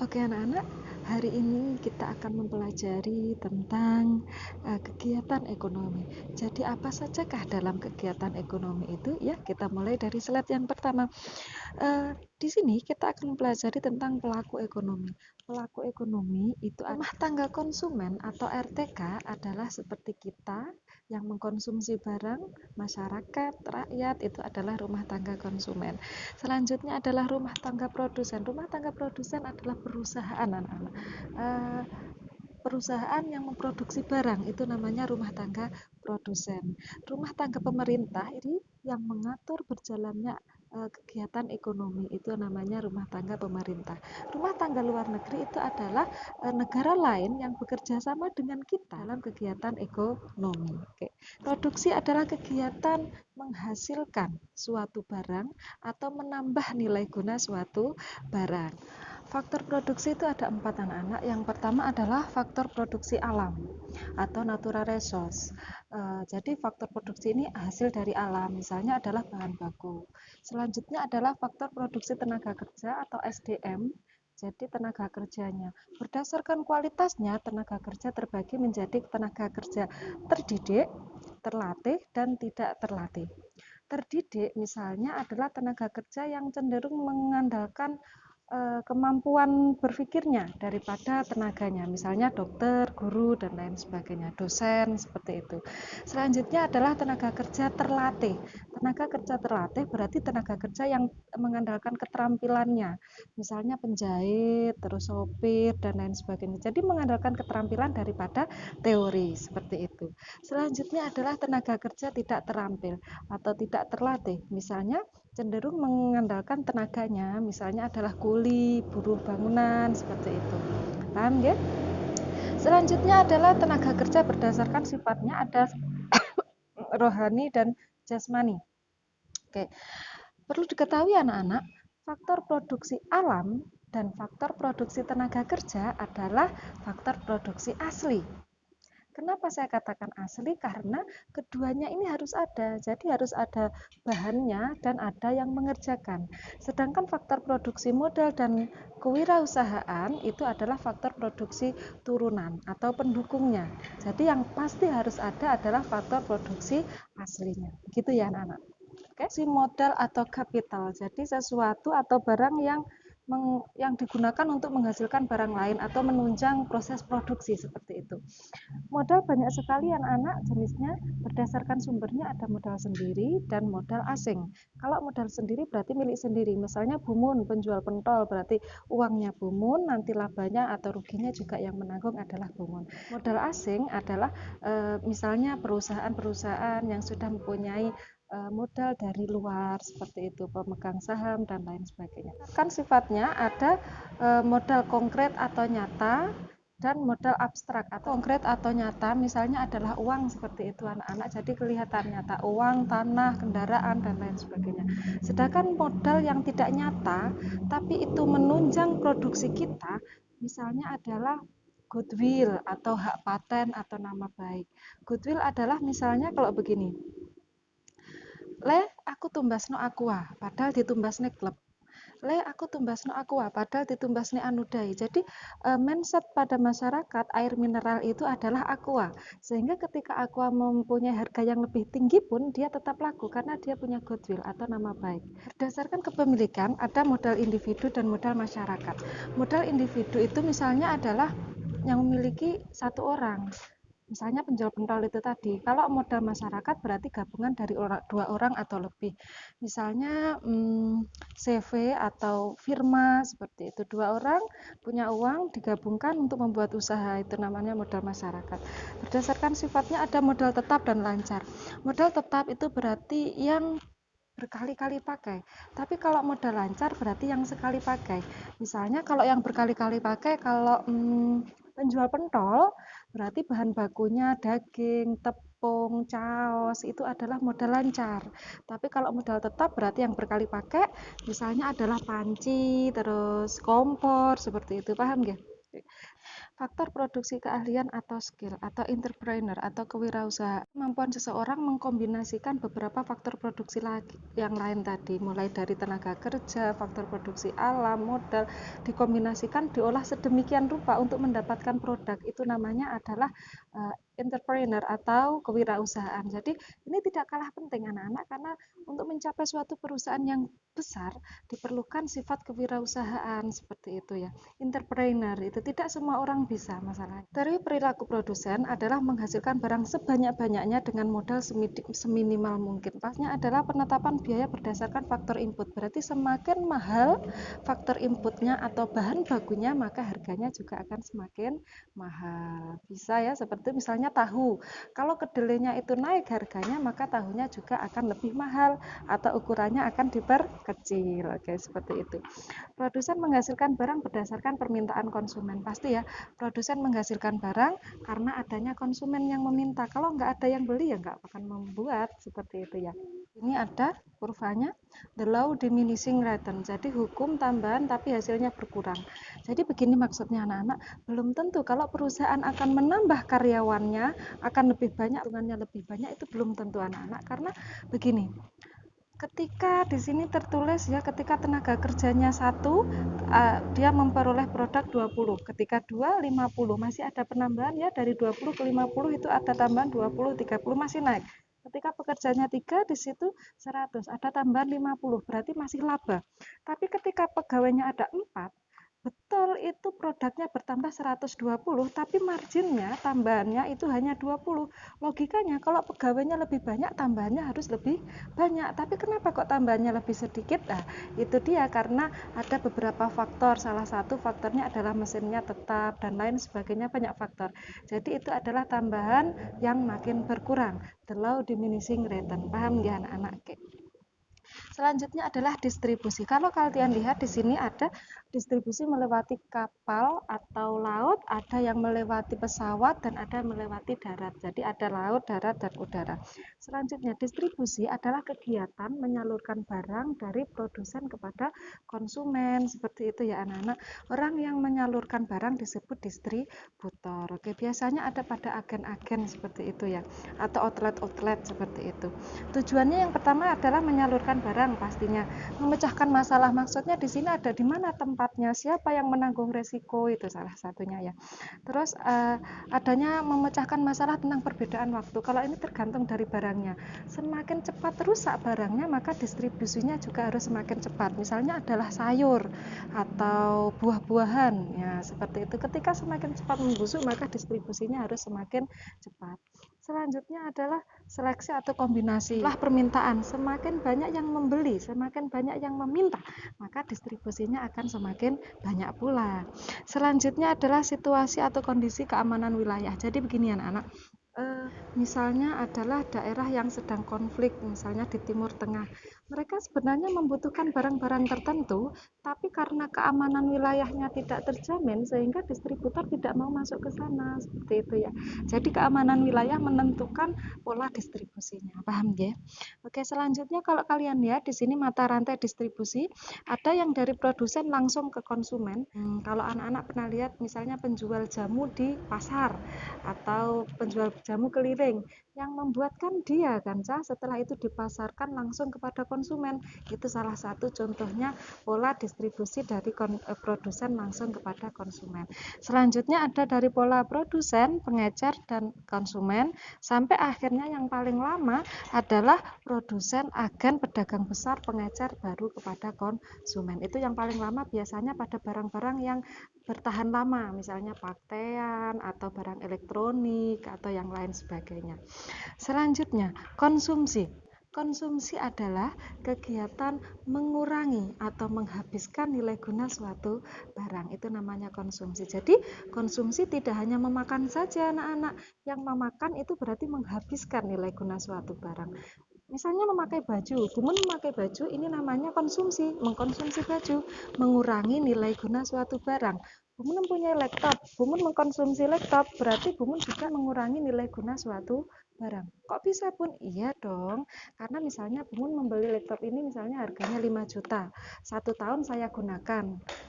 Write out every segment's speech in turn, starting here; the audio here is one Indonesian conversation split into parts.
Oke anak-anak, hari ini kita akan mempelajari tentang kegiatan ekonomi. Jadi apa sajakah dalam kegiatan ekonomi itu? Ya, kita mulai dari slide yang pertama. Di sini kita akan mempelajari tentang pelaku ekonomi. Pelaku ekonomi itu rumah tangga konsumen atau RTK adalah seperti kita yang mengkonsumsi barang, masyarakat, rakyat itu adalah rumah tangga konsumen. Selanjutnya adalah rumah tangga produsen. Rumah tangga produsen adalah perusahaan anak-anak. Eh, Perusahaan yang memproduksi barang itu namanya rumah tangga produsen. Rumah tangga pemerintah ini yang mengatur berjalannya kegiatan ekonomi itu namanya rumah tangga pemerintah. Rumah tangga luar negeri itu adalah negara lain yang bekerja sama dengan kita dalam kegiatan ekonomi. Oke. Produksi adalah kegiatan menghasilkan suatu barang atau menambah nilai guna suatu barang. Faktor produksi itu ada 4 anak-anak. Yang pertama adalah faktor produksi alam atau natural resource. Jadi faktor produksi ini hasil dari alam, misalnya adalah bahan baku. Selanjutnya adalah faktor produksi tenaga kerja atau SDM. Jadi tenaga kerjanya. Berdasarkan kualitasnya, tenaga kerja terbagi menjadi tenaga kerja terdidik, terlatih, dan tidak terlatih. Terdidik misalnya adalah tenaga kerja yang cenderung mengandalkan kemampuan berpikirnya daripada tenaganya, misalnya dokter, guru, dan lain sebagainya, dosen, seperti itu. Selanjutnya adalah tenaga kerja terlatih. Tenaga kerja terlatih berarti tenaga kerja yang mengandalkan keterampilannya, misalnya penjahit, terus sopir, dan lain sebagainya. Jadi mengandalkan keterampilan daripada teori, seperti itu. Selanjutnya adalah tenaga kerja tidak terampil atau tidak terlatih, misalnya cenderung mengandalkan tenaganya, misalnya adalah kuli, buruh bangunan, seperti itu. Paham ya? Selanjutnya adalah tenaga kerja berdasarkan sifatnya ada rohani dan jasmani. Oke. Perlu diketahui anak-anak, faktor produksi alam dan faktor produksi tenaga kerja adalah faktor produksi asli. Kenapa saya katakan asli? Karena keduanya ini harus ada. Jadi harus ada bahannya dan ada yang mengerjakan. Sedangkan faktor produksi modal dan kewirausahaan itu adalah faktor produksi turunan atau pendukungnya. Jadi yang pasti harus ada adalah faktor produksi aslinya. Begitu ya anak-anak. Oke, si modal atau kapital. Jadi sesuatu atau barang yang digunakan untuk menghasilkan barang lain atau menunjang proses produksi seperti itu. Modal banyak sekali anak-anak jenisnya, berdasarkan sumbernya ada modal sendiri dan modal asing. Kalau modal sendiri berarti milik sendiri, misalnya Bumun, penjual pentol, berarti uangnya Bumun, nanti labanya atau ruginya juga yang menanggung adalah Bumun. Modal asing adalah misalnya perusahaan-perusahaan yang sudah mempunyai modal dari luar seperti itu, pemegang saham dan lain sebagainya. Kan sifatnya ada modal konkret atau nyata dan modal abstrak atau konkret atau nyata, misalnya adalah uang seperti itu anak-anak, jadi kelihatan nyata uang, tanah, kendaraan, dan lain sebagainya. Sedangkan modal yang tidak nyata tapi itu menunjang produksi kita, misalnya adalah goodwill atau hak paten atau nama baik. Goodwill adalah misalnya kalau begini, le aku tumbasno aqua padahal ditumbasne klub, le aku tumbasno aqua padahal ditumbasne anudai. Jadi mindset pada masyarakat air mineral itu adalah aqua, sehingga ketika aqua mempunyai harga yang lebih tinggi pun dia tetap laku karena dia punya goodwill atau nama baik. Berdasarkan kepemilikan ada modal individu dan modal masyarakat. Modal individu itu misalnya adalah yang memiliki satu orang, misalnya penjual pentol itu tadi. Kalau modal masyarakat berarti gabungan dari dua orang atau lebih, misalnya CV atau firma seperti itu, dua orang punya uang digabungkan untuk membuat usaha, itu namanya modal masyarakat. Berdasarkan sifatnya ada modal tetap dan lancar. Modal tetap itu berarti yang berkali-kali pakai, tapi kalau modal lancar berarti yang sekali pakai. Misalnya kalau yang berkali-kali pakai, kalau penjual pentol berarti bahan bakunya daging, tepung, caos, itu adalah modal lancar. Tapi kalau modal tetap berarti yang berkali pakai, misalnya adalah panci, terus kompor, seperti itu. Paham nggih? faktor produksi keahlian atau skill atau entrepreneur atau kewirausahaan. Kemampuan seseorang mengkombinasikan beberapa faktor produksi lagi yang lain tadi, mulai dari tenaga kerja, faktor produksi alam, modal, dikombinasikan, diolah sedemikian rupa untuk mendapatkan produk. Itu namanya adalah entrepreneur atau kewirausahaan. Jadi ini tidak kalah penting anak-anak, karena untuk mencapai suatu perusahaan yang besar diperlukan sifat kewirausahaan seperti itu ya. Entrepreneur itu tidak semua orang bisa masalahnya. Dari perilaku produsen adalah menghasilkan barang sebanyak-banyaknya dengan modal seminimal mungkin. Pasnya adalah penetapan biaya berdasarkan faktor input. Berarti semakin mahal faktor inputnya atau bahan bakunya, maka harganya juga akan semakin mahal. Bisa ya, seperti misalnya tahu. Kalau kedelainya itu naik harganya, maka tahunya juga akan lebih mahal atau ukurannya akan diperkecil. Oke, seperti itu. Produsen menghasilkan barang berdasarkan permintaan konsumen. Pasti ya, produsen menghasilkan barang karena adanya konsumen yang meminta. Kalau nggak ada yang beli ya nggak akan membuat, seperti itu ya. Ini ada kurvanya, the law diminishing return. Jadi hukum tambahan tapi hasilnya berkurang. Jadi begini maksudnya anak-anak, belum tentu kalau perusahaan akan menambah karyawannya akan lebih banyak, untungnya lebih banyak, itu belum tentu anak-anak. Karena begini, ketika di sini tertulis ya, ketika tenaga kerjanya 1, dia memperoleh produk 20, ketika 2, 50, masih ada penambahan ya, dari 20 ke 50 itu ada tambahan 20, 30, masih naik. Ketika pekerjanya 3, di situ 100, ada tambahan 50, berarti masih laba. Tapi ketika pegawainya ada 4, betul itu produknya bertambah 120, tapi marginnya, tambahannya itu hanya 20. Logikanya kalau pegawainya lebih banyak, tambahannya harus lebih banyak. Tapi kenapa kok tambahannya lebih sedikit? Nah, itu dia karena ada beberapa faktor. Salah satu faktornya adalah mesinnya tetap dan lain sebagainya, banyak faktor. Jadi itu adalah tambahan yang makin berkurang. The law diminishing return. Paham ya anak-anak? Oke. Selanjutnya adalah distribusi. Kalau kalian lihat di sini ada distribusi melewati kapal atau laut, ada yang melewati pesawat dan ada yang melewati darat. Jadi ada laut, darat, dan udara. Selanjutnya distribusi adalah kegiatan menyalurkan barang dari produsen kepada konsumen. Seperti itu ya anak-anak. Orang yang menyalurkan barang disebut distributor. Oke, biasanya ada pada agen-agen seperti itu ya, atau outlet-outlet seperti itu. Tujuannya yang pertama adalah menyalurkan barang pastinya, memecahkan masalah. Maksudnya di sini ada di mana tempatnya, siapa yang menanggung resiko, itu salah satunya ya. Terus adanya memecahkan masalah tentang perbedaan waktu. Kalau ini tergantung dari barangnya. Semakin cepat rusak barangnya, maka distribusinya juga harus semakin cepat. Misalnya adalah sayur atau buah-buahan ya, seperti itu. Ketika semakin cepat membusuk, maka distribusinya harus semakin cepat. Selanjutnya adalah seleksi atau kombinasi. Setelah permintaan, semakin banyak yang membeli, semakin banyak yang meminta, maka distribusinya akan semakin banyak pula. Selanjutnya adalah situasi atau kondisi keamanan wilayah. Jadi begini anak-anak, misalnya adalah daerah yang sedang konflik, misalnya di Timur Tengah. Mereka sebenarnya membutuhkan barang-barang tertentu, tapi karena keamanan wilayahnya tidak terjamin, sehingga distributor tidak mau masuk ke sana, seperti itu ya. Jadi keamanan wilayah menentukan pola distribusinya, paham ya? Oke, selanjutnya kalau kalian lihat di sini mata rantai distribusi, ada yang dari produsen langsung ke konsumen. Kalau anak-anak pernah lihat misalnya penjual jamu di pasar atau penjual jamu keliling, yang membuatkan dia kan setelah itu dipasarkan langsung kepada konsumen. Itu salah satu contohnya pola distribusi dari produsen langsung kepada konsumen. Selanjutnya ada dari pola produsen, pengecer, dan konsumen, sampai akhirnya yang paling lama adalah produsen, agen, pedagang besar, pengecer, baru kepada konsumen. Itu yang paling lama biasanya pada barang-barang yang bertahan lama, misalnya pakaian atau barang elektronik atau yang lain sebagainya. Selanjutnya, konsumsi. Konsumsi adalah kegiatan mengurangi atau menghabiskan nilai guna suatu barang. Itu namanya konsumsi. Jadi, konsumsi tidak hanya memakan saja anak-anak. Yang memakan itu berarti menghabiskan nilai guna suatu barang. Misalnya memakai baju, Bumun memakai baju ini namanya konsumsi, mengkonsumsi baju, mengurangi nilai guna suatu barang. Bumun mempunyai laptop, Bumun mengkonsumsi laptop, berarti Bumun juga mengurangi nilai guna suatu barang. Kok bisa Bun? Iya dong, karena misalnya Bumun membeli laptop ini misalnya harganya 5 juta, 1 tahun saya gunakan.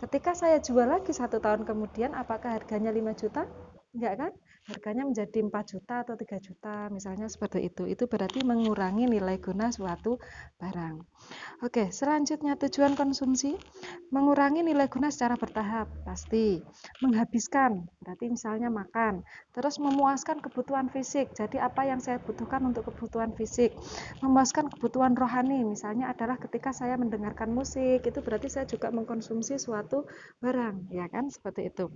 Ketika saya jual lagi 1 tahun kemudian, apakah harganya 5 juta? Enggak kan? Harganya menjadi 4 juta atau 3 juta, misalnya seperti itu. Itu berarti mengurangi nilai guna suatu barang. Oke, selanjutnya tujuan konsumsi, mengurangi nilai guna secara bertahap, pasti. Menghabiskan, berarti misalnya makan. Terus memuaskan kebutuhan fisik, jadi apa yang saya butuhkan untuk kebutuhan fisik. Memuaskan kebutuhan rohani, misalnya adalah ketika saya mendengarkan musik, itu berarti saya juga mengkonsumsi suatu barang, ya kan, seperti itu.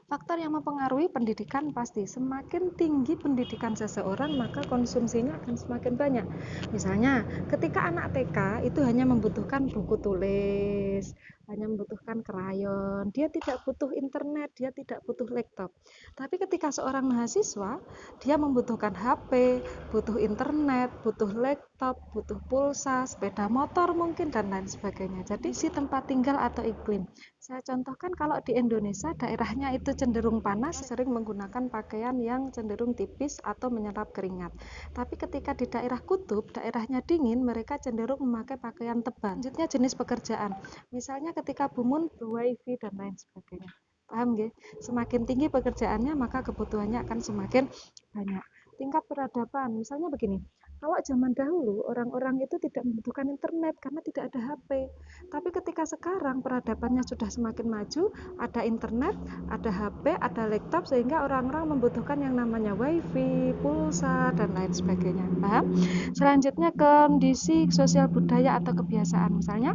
Faktor yang mempengaruhi pendidikan pasti semakin tinggi pendidikan seseorang maka konsumsinya akan semakin banyak. Misalnya, ketika anak TK itu hanya membutuhkan buku tulis, hanya membutuhkan krayon, dia tidak butuh internet, dia tidak butuh laptop. Tapi ketika seorang mahasiswa, dia membutuhkan HP, butuh internet, butuh laptop, butuh pulsa, sepeda motor mungkin dan lain sebagainya. Jadi si tempat tinggal atau iklim. Saya contohkan kalau di Indonesia daerahnya itu cenderung panas, sering menggunakan pakaian yang cenderung tipis atau menyerap keringat. Tapi ketika di daerah kutub, daerahnya dingin, mereka cenderung memakai pakaian tebal. Selanjutnya jenis pekerjaan. Misalnya ketika Bumun wifi dan lain sebagainya. Paham nggih? Semakin tinggi pekerjaannya, maka kebutuhannya akan semakin banyak. Tingkat peradaban, misalnya begini. Kalau zaman dahulu, orang-orang itu tidak membutuhkan internet karena tidak ada HP. Tapi ketika sekarang peradabannya sudah semakin maju, ada internet, ada HP, ada laptop, sehingga orang-orang membutuhkan yang namanya wifi, pulsa, dan lain sebagainya. Paham? Selanjutnya kondisi sosial budaya atau kebiasaan. Misalnya,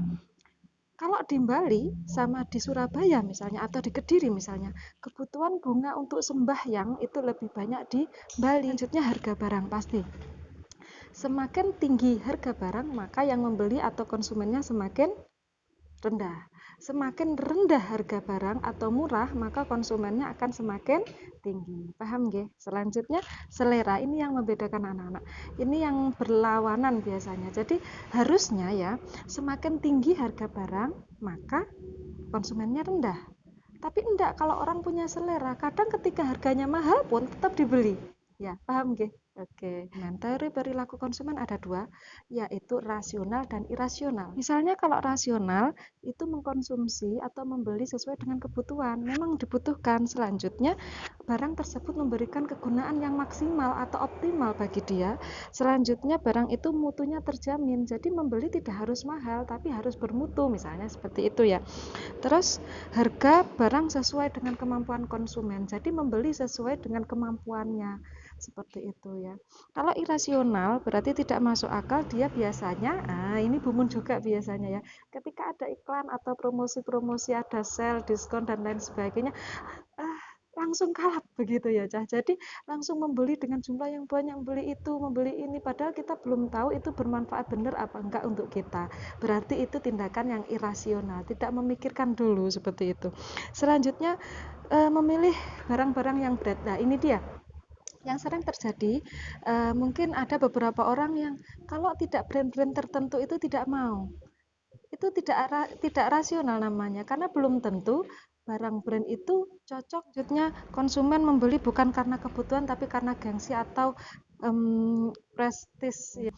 kalau di Bali sama di Surabaya misalnya, atau di Kediri misalnya, kebutuhan bunga untuk sembahyang itu lebih banyak di Bali. Selanjutnya harga barang pasti. Semakin tinggi harga barang, maka yang membeli atau konsumennya semakin rendah. Semakin rendah harga barang atau murah, maka konsumennya akan semakin tinggi. Paham nggih? Selanjutnya selera, ini yang membedakan anak-anak. Ini yang berlawanan biasanya. Jadi harusnya ya, semakin tinggi harga barang, maka konsumennya rendah. Tapi enggak, kalau orang punya selera, kadang ketika harganya mahal pun tetap dibeli. Ya, paham nggih? Oke. Nah, teori perilaku konsumen ada dua, yaitu rasional dan irasional. Misalnya kalau rasional itu mengkonsumsi atau membeli sesuai dengan kebutuhan, memang dibutuhkan. Selanjutnya, barang tersebut memberikan kegunaan yang maksimal atau optimal bagi dia. Selanjutnya, barang itu mutunya terjamin. Jadi membeli tidak harus mahal, tapi harus bermutu, misalnya seperti itu ya. Terus harga barang sesuai dengan kemampuan konsumen. Jadi membeli sesuai dengan kemampuannya. Seperti itu ya. Kalau irasional berarti tidak masuk akal, dia biasanya, ini Bumun juga biasanya ya. Ketika ada iklan atau promosi-promosi, ada sale, diskon dan lain sebagainya, langsung kalap begitu ya Cah. Jadi langsung membeli dengan jumlah yang banyak, membeli itu, membeli ini, padahal kita belum tahu itu bermanfaat benar apa enggak untuk kita. Berarti itu tindakan yang irasional, tidak memikirkan dulu seperti itu. Selanjutnya memilih barang-barang yang berat. Nah, ini dia yang sering terjadi. Mungkin ada beberapa orang yang kalau tidak brand-brand tertentu itu tidak mau. Itu tidak rasional namanya, karena belum tentu barang brand itu cocok. Selanjutnya konsumen membeli bukan karena kebutuhan tapi karena gengsi atau prestis ya.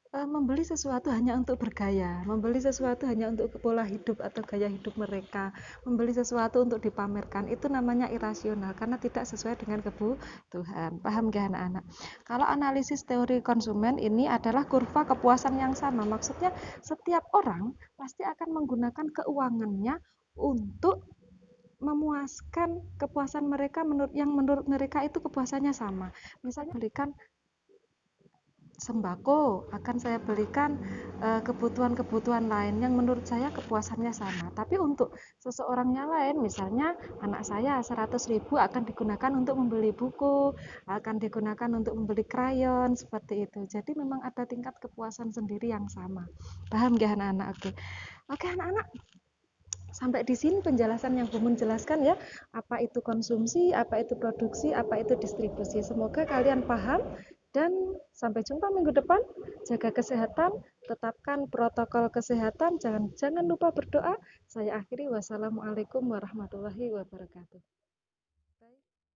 Membeli sesuatu hanya untuk bergaya, membeli sesuatu hanya untuk pola hidup atau gaya hidup mereka, membeli sesuatu untuk dipamerkan, itu namanya irasional karena tidak sesuai dengan kebutuhan. Paham gak anak-anak? Kalau analisis teori konsumen ini adalah kurva kepuasan yang sama, maksudnya setiap orang pasti akan menggunakan keuangannya untuk memuaskan kepuasan mereka menurut mereka itu kepuasannya sama. Misalnya berikan sembako, akan saya belikan kebutuhan-kebutuhan lain yang menurut saya kepuasannya sama. Tapi untuk seseorang yang lain, misalnya anak saya 100.000 akan digunakan untuk membeli buku, akan digunakan untuk membeli krayon, seperti itu. Jadi memang ada tingkat kepuasan sendiri yang sama. Paham gak anak-anak? Oke. Oke anak-anak, sampai di sini penjelasan yang Bumun jelaskan ya, apa itu konsumsi, apa itu produksi, apa itu distribusi. Semoga kalian paham Dan sampai jumpa minggu depan. Jaga kesehatan, tetapkan protokol kesehatan, jangan lupa berdoa. Saya akhiri, wassalamualaikum warahmatullahi wabarakatuh.